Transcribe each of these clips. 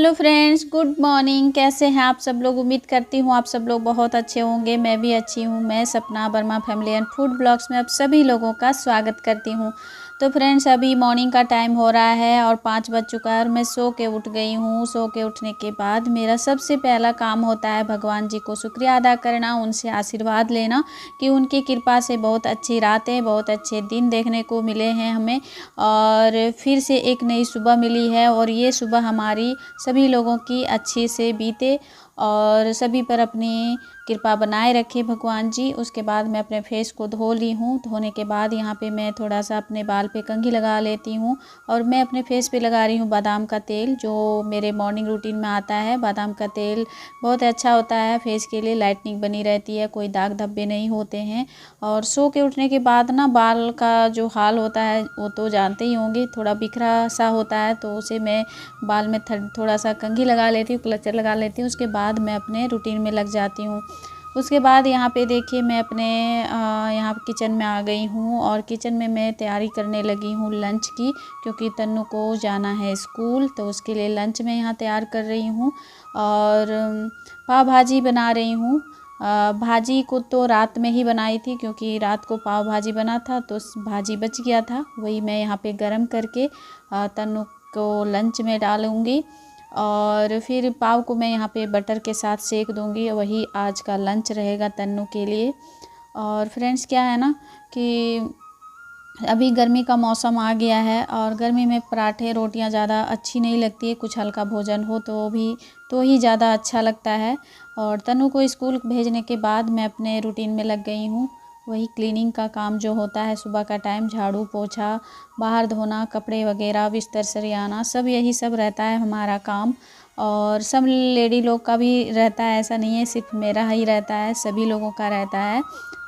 Hello friends, good morning. कैसे हैं आप सब लोग? उम्मीद करती हूँ आप सब लोग बहुत अच्छे होंगे। मैं भी अच्छी हूँ। मैं सपना Verma family and food blogs में आप सभी लोगों का स्वागत करती हूँ। तो फ्रेंड्स, अभी मॉर्निंग का टाइम हो रहा है और 5 बज चुका है और मैं सो के उठ गई हूँ। सो के उठने के बाद मेरा सबसे पहला काम होता है भगवान जी को शुक्रिया अदा करना, उनसे आशीर्वाद लेना कि उनकी कृपा से बहुत अच्छी रातें, बहुत अच्छे दिन देखने को मिले हैं हमें और फिर से एक नई सुबह मिली है और ये सुबह हमारी सभी लोगों की अच्छे से बीते और सभी पर अपनी कृपा बनाए रखे भगवान जी। उसके बाद मैं अपने फेस को धो ली हूँ। धोने के बाद यहाँ पे मैं थोड़ा सा अपने बाल पे कंघी लगा लेती हूँ और मैं अपने फेस पे लगा रही हूँ बादाम का तेल, जो मेरे मॉर्निंग रूटीन में आता है। बादाम का तेल बहुत अच्छा होता है फेस के लिए, लाइटनिंग बनी रहती है, कोई दाग धब्बे नहीं होते हैं। और सो के उठने के बाद ना बाल का जो हाल होता है वो तो जानते ही होंगे, थोड़ा बिखरा सा होता है, तो उसे मैं बाल में थोड़ा सा कंघी लगा लेती हूँ, क्लचर लगा लेती हूँ। उसके बाद मैं अपने रूटीन में लग जाती हूँ। उसके बाद यहाँ पे देखिए मैं अपने यहाँ किचन में आ गई हूँ और किचन में मैं तैयारी करने लगी हूँ लंच की, क्योंकि तन्नू को जाना है स्कूल, तो उसके लिए लंच मैं यहाँ तैयार कर रही हूँ। और पाव भाजी बना रही हूँ। भाजी को तो रात में ही बनाई थी, क्योंकि रात को पाव भाजी बना था तो भाजी बच गया था, वही मैं यहाँ पे गरम करके तन्नू को लंच में डालूँगी और फिर पाव को मैं यहाँ पे बटर के साथ सेक दूँगी। वही आज का लंच रहेगा तन्नू के लिए। और फ्रेंड्स, क्या है ना कि अभी गर्मी का मौसम आ गया है और गर्मी में पराठे रोटियां ज़्यादा अच्छी नहीं लगती है, कुछ हल्का भोजन हो तो ही ज़्यादा अच्छा लगता है। और तन्नू को स्कूल भेजने के बाद मैं अपने रूटीन में लग गई हूँ। वही क्लीनिंग का काम जो होता है सुबह का टाइम, झाड़ू पोछा, बाहर धोना, कपड़े वगैरह, बिस्तर सरियाना, सब यही सब रहता है हमारा काम। और सब लेडी लोग का भी रहता है, ऐसा नहीं है सिर्फ मेरा ही रहता है, सभी लोगों का रहता है।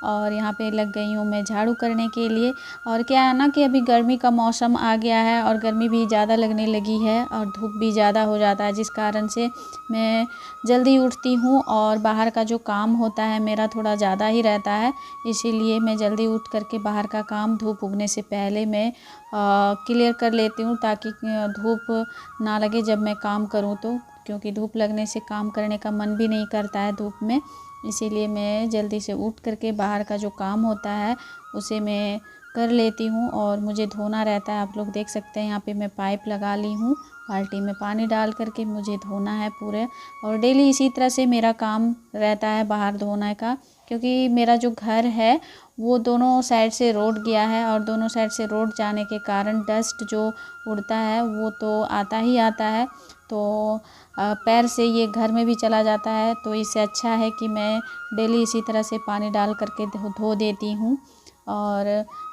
और यहाँ पे लग गई हूँ मैं झाड़ू करने के लिए। और क्या है ना कि अभी गर्मी का मौसम आ गया है और गर्मी भी ज़्यादा लगने लगी है और धूप भी ज़्यादा हो जाता है, जिस कारण से मैं जल्दी उठती हूँ और बाहर का जो काम होता है मेरा थोड़ा ज़्यादा ही रहता है। इसीलिए मैं जल्दी उठ करके बाहर का काम धूप उगने से पहले मैं क्लियर कर लेती हूँ, ताकि धूप ना लगे जब मैं काम करूँ तो, क्योंकि धूप लगने से काम करने का मन भी नहीं करता है धूप में। इसीलिए मैं जल्दी से उठ करके बाहर का जो काम होता है उसे मैं कर लेती हूँ। और मुझे धोना रहता है, आप लोग देख सकते हैं यहाँ पे मैं पाइप लगा ली हूँ, बाल्टी में पानी डाल करके मुझे धोना है पूरे। और डेली इसी तरह से मेरा काम रहता है बाहर धोने का, क्योंकि मेरा जो घर है वो दोनों साइड से रोड गया है और दोनों साइड से रोड जाने के कारण डस्ट जो उड़ता है वो तो आता ही आता है, तो पैर से ये घर में भी चला जाता है। तो इससे अच्छा है कि मैं डेली इसी तरह से पानी डाल करके धो देती हूँ। और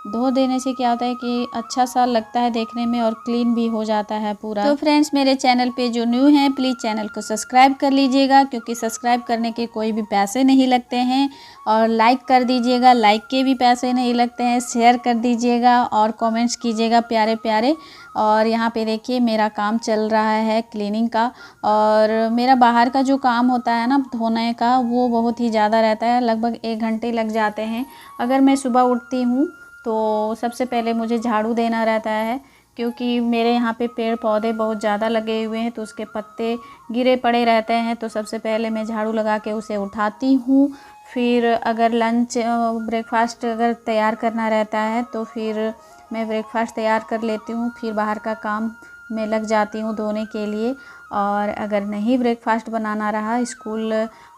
धो देने से क्या होता है कि अच्छा सा लगता है देखने में और क्लीन भी हो जाता है पूरा। तो फ्रेंड्स, मेरे चैनल पे जो न्यू हैं प्लीज़ चैनल को सब्सक्राइब कर लीजिएगा, क्योंकि सब्सक्राइब करने के कोई भी पैसे नहीं लगते हैं। और लाइक कर दीजिएगा, लाइक के भी पैसे नहीं लगते हैं। शेयर कर दीजिएगा और कमेंट्स कीजिएगा प्यारे प्यारे। और यहाँ पे देखिए मेरा काम चल रहा है क्लीनिंग का। और मेरा बाहर का जो काम होता है ना धोने का, वो बहुत ही ज़्यादा रहता है, लगभग 1 घंटे लग जाते हैं। अगर मैं सुबह उठती हूँ तो सबसे पहले मुझे झाड़ू देना रहता है, क्योंकि मेरे यहाँ पे पेड़ पौधे बहुत ज़्यादा लगे हुए हैं तो उसके पत्ते गिरे पड़े रहते हैं, तो सबसे पहले मैं झाड़ू लगा के उसे उठाती हूँ। फिर अगर लंच ब्रेकफास्ट अगर तैयार करना रहता है तो फिर मैं ब्रेकफास्ट तैयार कर लेती हूँ, फिर बाहर का काम में लग जाती हूँ धोने के लिए। और अगर नहीं ब्रेकफास्ट बनाना रहा, स्कूल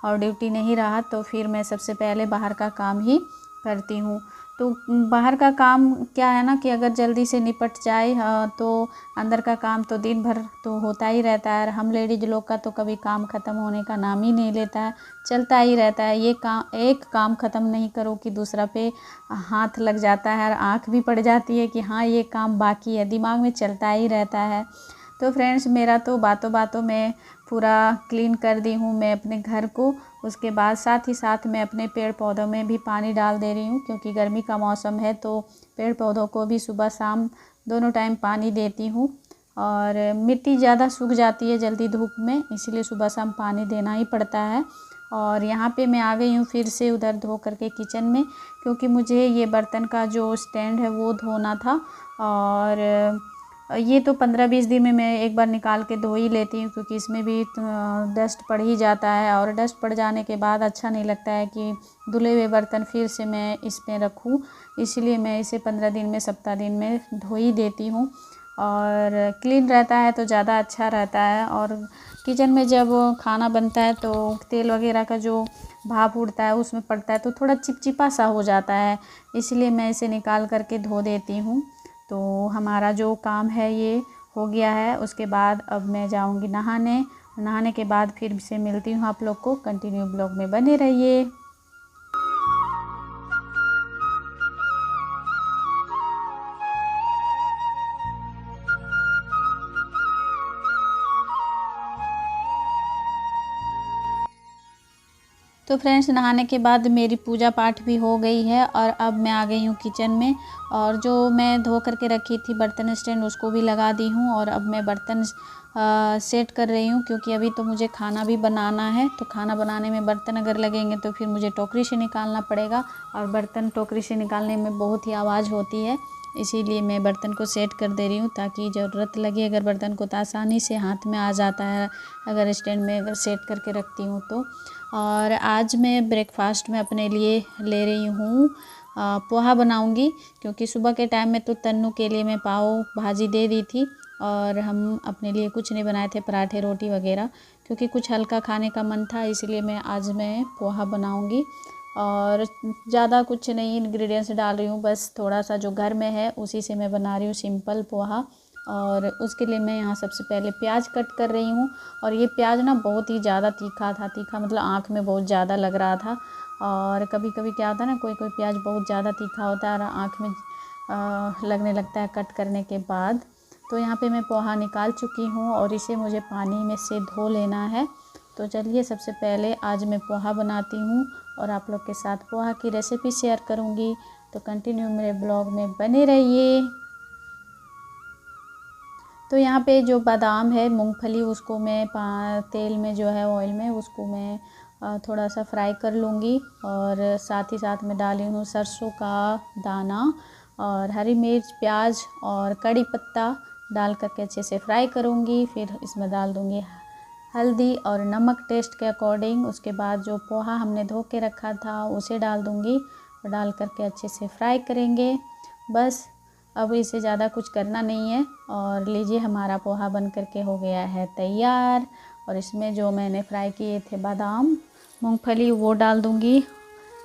और ड्यूटी नहीं रहा, तो फिर मैं सबसे पहले बाहर का काम ही करती हूँ। तो बाहर का काम क्या है ना कि अगर जल्दी से निपट जाए तो अंदर का काम तो दिन भर तो होता ही रहता है। हम लेडीज लोग का तो कभी काम ख़त्म होने का नाम ही नहीं लेता है, चलता ही रहता है। ये काम, एक काम ख़त्म नहीं करो कि दूसरा पे हाथ लग जाता है और आँख भी पड़ जाती है कि हाँ ये काम बाकी है, दिमाग में चलता ही रहता है। तो फ्रेंड्स, मेरा तो बातों बातों में पूरा क्लीन कर दी हूँ मैं अपने घर को। उसके बाद साथ ही साथ मैं अपने पेड़ पौधों में भी पानी डाल दे रही हूँ, क्योंकि गर्मी का मौसम है तो पेड़ पौधों को भी सुबह शाम दोनों टाइम पानी देती हूँ। और मिट्टी ज़्यादा सूख जाती है जल्दी धूप में, इसीलिए सुबह शाम पानी देना ही पड़ता है। और यहाँ पे मैं आ गई हूँ फिर से उधर धो करके किचन में, क्योंकि मुझे ये बर्तन का जो स्टैंड है वो धोना था। और ये तो 15-20 दिन में मैं एक बार निकाल के धो ही लेती हूँ, क्योंकि इसमें भी डस्ट पड़ ही जाता है और डस्ट पड़ जाने के बाद अच्छा नहीं लगता है कि धुले हुए बर्तन फिर से मैं इसमें रखूँ। इसलिए मैं इसे 15 दिन में, सप्ताह दिन में धो ही देती हूँ और क्लीन रहता है तो ज़्यादा अच्छा रहता है। और किचन में जब खाना बनता है तो तेल वगैरह का जो भाप उड़ता है उसमें पड़ता है तो थोड़ा चिपचिपा सा हो जाता है, इसलिए मैं इसे निकाल करके धो देती हूँ। तो हमारा जो काम है ये हो गया है। उसके बाद अब मैं जाऊँगी नहाने के बाद फिर से मिलती हूँ आप लोग को। कंटिन्यू ब्लॉग में बने रहिए। तो फ्रेंड्स, नहाने के बाद मेरी पूजा पाठ भी हो गई है और अब मैं आ गई हूँ किचन में। और जो मैं धो करके रखी थी बर्तन स्टैंड उसको भी लगा दी हूँ और अब मैं बर्तन सेट कर रही हूँ, क्योंकि अभी तो मुझे खाना भी बनाना है। तो खाना बनाने में बर्तन अगर लगेंगे तो फिर मुझे टोकरी से निकालना पड़ेगा और बर्तन टोकरी से निकालने में बहुत ही आवाज़ होती है, इसीलिए मैं बर्तन को सेट कर दे रही हूँ ताकि ज़रूरत लगे अगर बर्तन को तो आसानी से हाथ में आ जाता है अगर स्टैंड में अगर सेट करके रखती हूँ तो। और आज मैं ब्रेकफास्ट में अपने लिए ले रही हूँ पोहा बनाऊँगी, क्योंकि सुबह के टाइम में तो तन्नू के लिए मैं पाव भाजी दे दी थी और हम अपने लिए कुछ नहीं बनाए थे, पराठे रोटी वगैरह, क्योंकि कुछ हल्का खाने का मन था, इसलिए आज मैं पोहा बनाऊँगी। और ज़्यादा कुछ नहीं इंग्रेडिएंट्स डाल रही हूँ, बस थोड़ा सा जो घर में है उसी से मैं बना रही हूँ सिंपल पोहा। और उसके लिए मैं यहाँ सबसे पहले प्याज कट कर रही हूँ। और ये प्याज ना बहुत ही ज़्यादा तीखा था, तीखा मतलब आँख में बहुत ज़्यादा लग रहा था। और कभी कभी क्या होता है ना, कोई कोई प्याज बहुत ज़्यादा तीखा होता है और आँख में लगने लगता है कट करने के बाद। तो यहाँ पे मैं पोहा निकाल चुकी हूँ और इसे मुझे पानी में से धो लेना है। तो चलिए, सबसे पहले आज मैं पोहा बनाती हूँ और आप लोग के साथ पोहा की रेसिपी शेयर करूँगी। तो कंटिन्यू मेरे ब्लॉग में बने रहिए। तो यहाँ पे जो बादाम है, मूंगफली, उसको मैं तेल में जो है ऑयल में उसको मैं थोड़ा सा फ्राई कर लूँगी। और साथ ही साथ में डाली हूँ सरसों का दाना और हरी मिर्च, प्याज और कड़ी पत्ता डाल करके अच्छे से फ्राई करूँगी। फिर इसमें डाल दूँगी हल्दी और नमक टेस्ट के अकॉर्डिंग। उसके बाद जो पोहा हमने धो के रखा था उसे डाल दूँगी और डाल करके अच्छे से फ्राई करेंगे। बस अब इसे ज़्यादा कुछ करना नहीं है। और लीजिए, हमारा पोहा बन करके हो गया है तैयार। और इसमें जो मैंने फ्राई किए थे बादाम, मूंगफली, वो डाल दूँगी।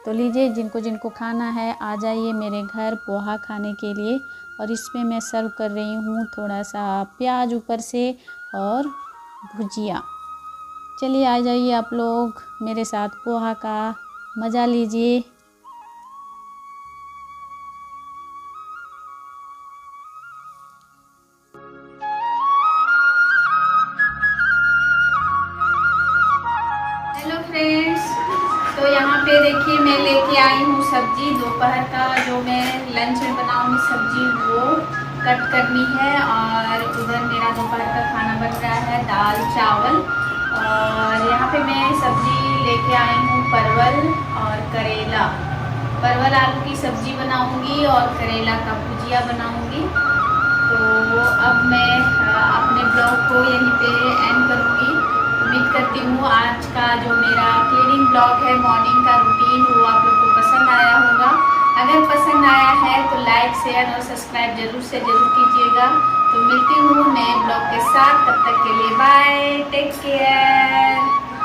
तो लीजिए, जिनको जिनको खाना है आ जाइए मेरे घर पोहा खाने के लिए। और इसमें मैं सर्व कर रही हूँ थोड़ा सा प्याज ऊपर से और भुजिया। चलिए आ जाइए आप लोग मेरे साथ पोहा का मज़ा लीजिए। हेलो फ्रेंड्स, तो यहाँ पे देखिए मैं लेके आई हूँ सब्जी। दोपहर का जो मैं लंच में बनाऊँगी सब्जी वो कट करनी है। और उधर मेरा दोपहर का खाना बन रहा है दाल चावल। और यहाँ पे मैं सब्जी लेके आई हूँ परवल और करेला। परवल आलू की सब्जी बनाऊँगी और करेला का भुजिया बनाऊँगी। तो अब मैं अपने ब्लॉग को यहीं पे एंड करूँगी। उम्मीद करती हूँ आज का जो मेरा क्लीनिंग ब्लॉग है, मॉर्निंग का रूटीन, वो आप लोग को पसंद आया होगा। अगर पसंद आया है तो लाइक, शेयर और सब्सक्राइब जरूर से जरूर कीजिएगा। तो मिलती हूँ नए ब्लॉग के साथ, तब तक के लिए बाय, टेक केयर।